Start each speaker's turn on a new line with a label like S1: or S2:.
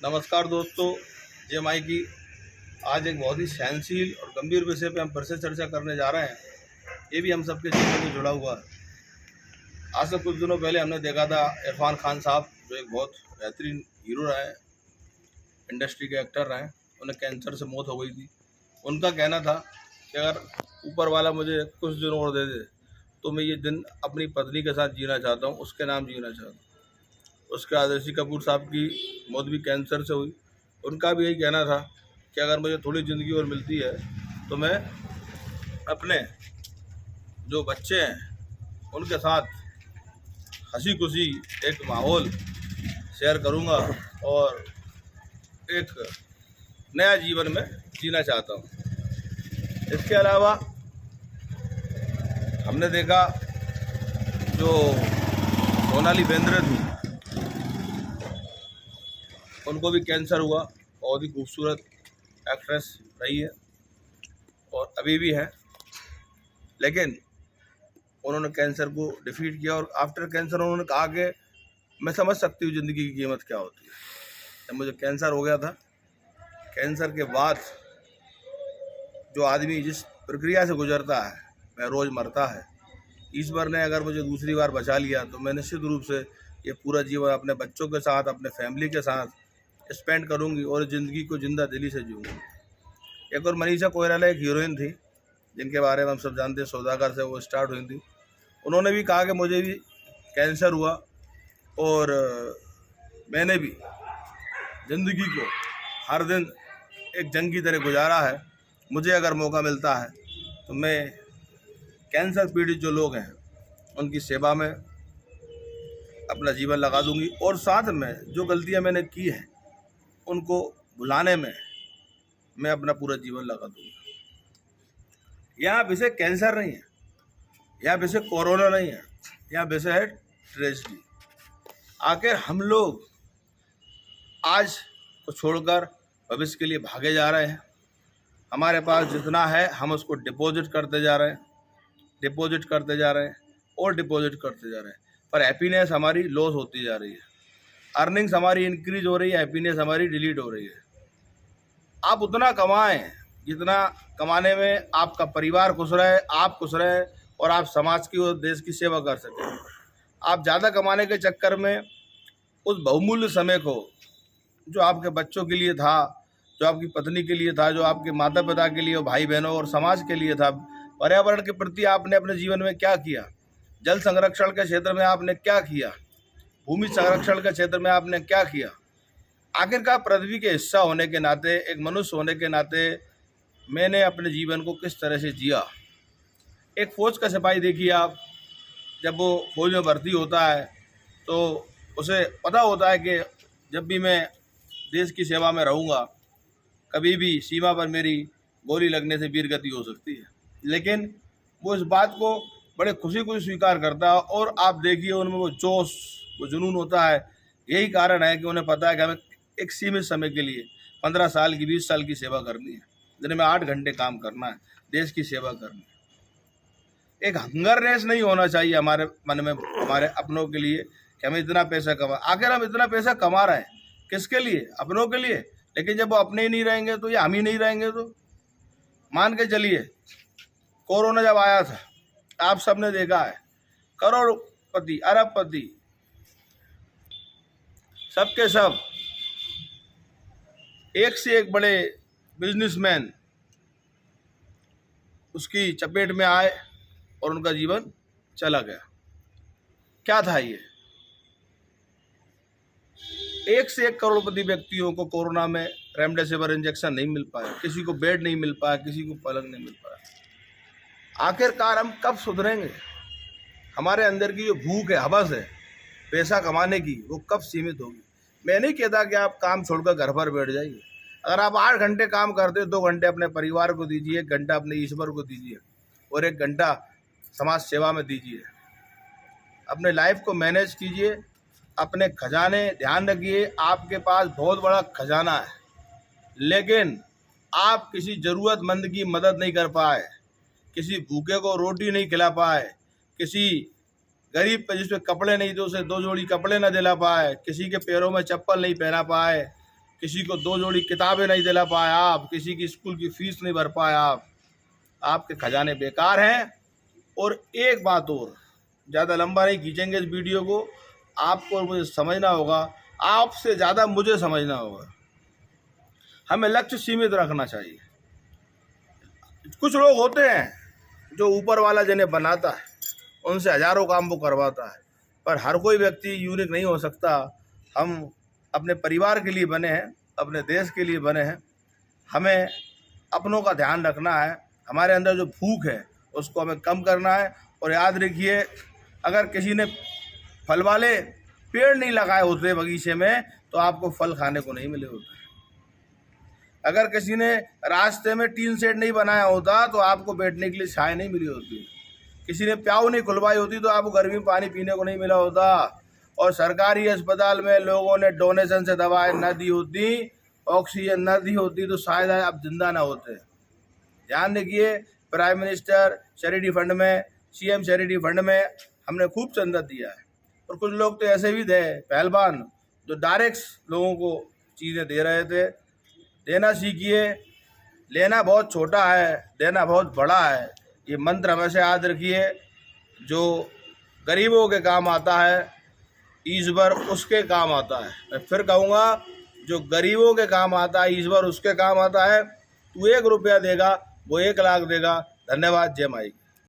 S1: नमस्कार दोस्तों, जय माई की। आज एक बहुत ही सहनशील और गंभीर विषय पे हम फिर से चर्चा करने जा रहे हैं। ये भी हम सबके जीवन में जुड़ा हुआ है। आज से कुछ दिनों पहले हमने देखा था इरफान खान साहब, जो एक बहुत बेहतरीन हीरो रहे, इंडस्ट्री के एक्टर रहे, उन्हें कैंसर से मौत हो गई थी। उनका कहना था कि अगर ऊपर वाला मुझे कुछ दिन और दे दे तो मैं ये दिन अपनी पत्नी के साथ जीना चाहता हूँ, उसके नाम जीना चाहता हूँ। उसके बाद ऋषि कपूर साहब की मौत भी कैंसर से हुई। उनका भी यही कहना था कि अगर मुझे थोड़ी ज़िंदगी और मिलती है तो मैं अपने जो बच्चे हैं उनके साथ हंसी खुशी एक माहौल शेयर करूंगा और एक नया जीवन में जीना चाहता हूं। इसके अलावा हमने देखा जो सोनाली बेंद्रे थी, उनको भी कैंसर हुआ। बहुत ही खूबसूरत एक्ट्रेस रही है और अभी भी है, लेकिन उन्होंने कैंसर को डिफीट किया और आफ्टर कैंसर उन्होंने कहा कि मैं समझ सकती हूँ ज़िंदगी की कीमत क्या होती है। जब मुझे कैंसर हो गया था, कैंसर के बाद जो आदमी जिस प्रक्रिया से गुजरता है, मैं रोज़ मरता है, ईश्वर ने अगर मुझे दूसरी बार बचा लिया तो मैं निश्चित रूप से ये पूरा जीवन अपने बच्चों के साथ, अपने फैमिली के साथ स्पेंड करूंगी और ज़िंदगी को जिंदा दिली से जीऊँगी। एक और मनीषा कोइराला एक हीरोइन थी जिनके बारे में हम सब जानते हैं, सौदागर से वो स्टार्ट हुई थी। उन्होंने भी कहा कि मुझे भी कैंसर हुआ और मैंने भी ज़िंदगी को हर दिन एक जंग की तरह गुजारा है। मुझे अगर मौका मिलता है तो मैं कैंसर पीड़ित जो लोग हैं उनकी सेवा में अपना जीवन लगा दूंगी और साथ में जो गलतियां मैंने की हैं उनको भुलाने में मैं अपना पूरा जीवन लगा दूंगा। यहाँ विषय कैंसर नहीं है, यहाँ विषय कोरोना नहीं है, यहाँ विषय है ट्रेजेडी। आखिर हम लोग आज को छोड़कर भविष्य के लिए भागे जा रहे हैं। हमारे पास जितना है हम उसको डिपॉजिट करते जा रहे हैं, डिपॉजिट करते जा रहे हैं और डिपॉजिट करते जा रहे हैं, पर हैप्पीनेस हमारी लॉस होती जा रही है। अर्निंग्स हमारी इंक्रीज हो रही है, हैप्पीनेस हमारी डिलीट हो रही है। आप उतना कमाएं जितना कमाने में आपका परिवार खुश रहे, आप खुश रहे और आप समाज की और देश की सेवा कर सकें। आप ज़्यादा कमाने के चक्कर में उस बहुमूल्य समय को जो आपके बच्चों के लिए था, जो आपकी पत्नी के लिए था, जो आपके माता पिता के लिए, भाई बहनों और समाज के लिए था, पर्यावरण के प्रति आपने अपने जीवन में क्या किया, जल संरक्षण के क्षेत्र में आपने क्या किया, भूमि संरक्षण के क्षेत्र में आपने क्या किया। आखिरकार पृथ्वी के हिस्सा होने के नाते, एक मनुष्य होने के नाते मैंने अपने जीवन को किस तरह से जिया। एक फौज का सिपाही देखिए आप, जब वो फौज में भर्ती होता है तो उसे पता होता है कि जब भी मैं देश की सेवा में रहूँगा, कभी भी सीमा पर मेरी गोली लगने से वीरगति हो सकती है, लेकिन वो इस बात को बड़े खुशी खुशी स्वीकार करता है और आप देखिए उनमें वो जोश, वो जुनून होता है। यही कारण है कि उन्हें पता है कि हमें एक सीमित समय के लिए 15 साल की, 20 साल की सेवा करनी है, दिन में 8 घंटे काम करना है, देश की सेवा करनी है। एक हंगरनेस नहीं होना चाहिए हमारे मन में, हमारे अपनों के लिए कि हमें इतना पैसा कमा। आखिर हम इतना पैसा कमा रहे हैं किसके लिए? अपनों के लिए। लेकिन जब वो अपने ही नहीं रहेंगे तो, या हम ही नहीं रहेंगे तो, मान के चलिए कोरोना जब आया था आप सबने देखा है, करोड़पति, अरबपति, सबके सब एक से एक बड़े बिजनेसमैन उसकी चपेट में आए और उनका जीवन चला गया। क्या था ये? एक से एक करोड़पति व्यक्तियों को कोरोना में रेमडेसिविर इंजेक्शन नहीं मिल पाया, किसी को बेड नहीं मिल पाया, किसी को पलंग नहीं मिल पाया। आखिरकार हम कब सुधरेंगे? हमारे अंदर की जो भूख है, हवस है पैसा कमाने की, वो कब सीमित होगी? मैं नहीं कहता कि आप काम छोड़कर घर पर बैठ जाइए। अगर आप 8 घंटे काम करते हो, 2 घंटे अपने परिवार को दीजिए, 1 घंटा अपने ईश्वर को दीजिए और 1 घंटा समाज सेवा में दीजिए। अपने लाइफ को मैनेज कीजिए, अपने खजाने ध्यान रखिए। आपके पास बहुत बड़ा खजाना है, लेकिन आप किसी ज़रूरतमंद की मदद नहीं कर पाए, किसी भूखे को रोटी नहीं खिला पाए, किसी गरीब पे जिसपे कपड़े नहीं थे उसे 2 जोड़ी कपड़े न दिला पाए, किसी के पैरों में चप्पल नहीं पहना पाए, किसी को 2 जोड़ी किताबें नहीं दिला पाए आप, किसी की स्कूल की फीस नहीं भर पाए आप, आपके खजाने बेकार हैं। और एक बात और, ज़्यादा लंबा नहीं खींचेंगे इस वीडियो को, आपको और मुझे समझना होगा, आपसे ज़्यादा मुझे समझना होगा। हमें लक्ष्य सीमित रखना चाहिए। कुछ लोग होते हैं जो ऊपर वाला जिन्हें बनाता है उनसे हज़ारों काम वो करवाता है, पर हर कोई व्यक्ति यूनिक नहीं हो सकता। हम अपने परिवार के लिए बने हैं, अपने देश के लिए बने हैं। हमें अपनों का ध्यान रखना है, हमारे अंदर जो भूख है उसको हमें कम करना है। और याद रखिए, अगर किसी ने फल वाले पेड़ नहीं लगाए होते बगीचे में तो आपको फल खाने को नहीं मिले होते। अगर किसी ने रास्ते में टीन शेड नहीं बनाया होता तो आपको बैठने के लिए छाया नहीं मिली होती। किसी ने प्याऊ नहीं खुलवाई होती तो आपको गर्मी में पानी पीने को नहीं मिला होता। और सरकारी अस्पताल में लोगों ने डोनेशन से दवाएं न दी होती, ऑक्सीजन न दी होती तो शायद आप जिंदा ना होते। ध्यान रखिए, प्राइम मिनिस्टर चैरिटी फंड में, सीएम चैरिटी फंड में हमने खूब चंदा दिया है। और कुछ लोग तो ऐसे भी थे पहलवान जो डायरेक्ट लोगों को चीज़ें दे रहे थे। देना सीखिए, लेना बहुत छोटा है, देना बहुत बड़ा है। ये मंत्र हमेशा याद रखिए, जो गरीबों के काम आता है ईश्वर उसके काम आता है। मैं फिर कहूँगा, जो गरीबों के काम आता है ईश्वर उसके काम आता है। तू 1 रुपया देगा वो 1 लाख देगा। धन्यवाद। जय माई।